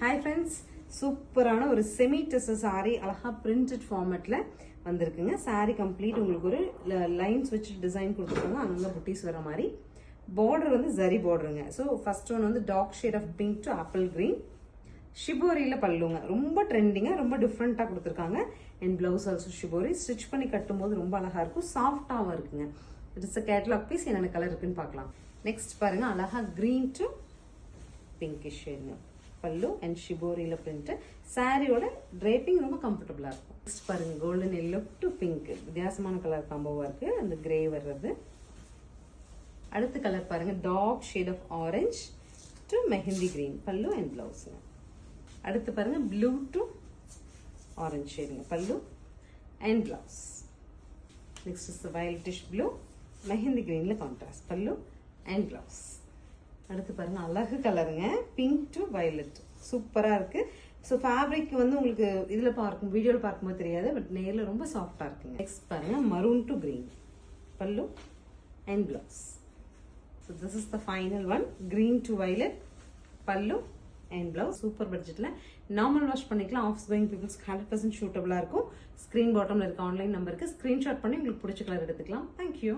Hi friends, சூப்பரான ஒரு semi test sorry அழகா பிரிண்டட் ஃபார்மேட்ல வந்திருக்குங்க. சாரி கம்ப்ளீட் உங்களுக்கு ஒரு லைன்ஸ் வச்சு டிசைன் கொடுத்துருக்காங்க. அங்கங்க புட்டிஸ் வர மாதிரி பார்டர் வந்து ஜரி பார்டருங்க. ஸோ ஃபர்ஸ்ட் ஒன் வந்து dark shade of pink to apple green. ஷிபோரியில பல்லுங்க, ரொம்ப ட்ரெண்டிங்கா ரொம்ப டிஃப்ரெண்டா கொடுத்துருக்காங்க. And blouse also shibori. Stitch பண்ணி கட்டும்போது ரொம்ப அழகா இருக்கும், சாஃப்டாகவும் இருக்குங்க. It is a catalogue piece. என்னென்ன கலர் இருக்குன்னு பார்க்கலாம். நெக்ஸ்ட் பாருங்க, அழகா கிரீன் டு பிங்கிஷ் ஷேடுங்க. பல்லு அண்ட் ஷிபோரியில பிரிண்ட். சாரியோட டிரேப்பிங் ரொம்ப கம்ஃபர்டபுளா இருக்கும். நெக்ஸ்ட் பாருங்க, கோல்டன் எல்லோ டு பிங்க். வித்தியாசமான கலர் காம்போவா இருக்கு. அந்த கிரே வர்றது. அடுத்த கலர் பாருங்க, dark shade of orange to mehndi green. பல்லு அண்ட் பிளவுஸ். அடுத்து பாருங்க, ப்ளூ டு ஆரஞ்ச் ஷேடுங்க. பல்லு and blouse. Next is violetish blue, mehndi கிரீன்ல கான்ட்ராஸ்ட். பல்லு அண்ட் பிளவுஸ். அடுத்து பாருங்க, அழகு கலருங்க, பிங்க் டு வயலட். சூப்பரா இருக்கு. ஸோ ஃபேப்ரிக் வந்து உங்களுக்கு இதுல பார்க்கும் வீடியோல பார்க்கும்போது தெரியாது, பட் நேர்ல ரொம்ப சாஃப்டா இருக்குங்க. நெக்ஸ்ட் பாருங்க, மரூன் டு கிரீன். பல்லு and blouse. So this is the final one, green to violet. பல்லு அண்ட் பிளவுஸ். சூப்பர் பட்ஜெட்ல நார்மல் வாஷ் பண்ணிக்கலாம். ஆஃப் கோயிங் பீப்புள்ஸ் 100% ஷூட்டபிளா இருக்கும். ஸ்கிரீன் பாட்டம்ல இருக்க ஆன்லைன் நம்பருக்கு ஸ்கிரீன்ஷாட் பண்ணி உங்களுக்கு பிடிச்ச கலர் எடுத்துக்கலாம். தேங்க்யூ.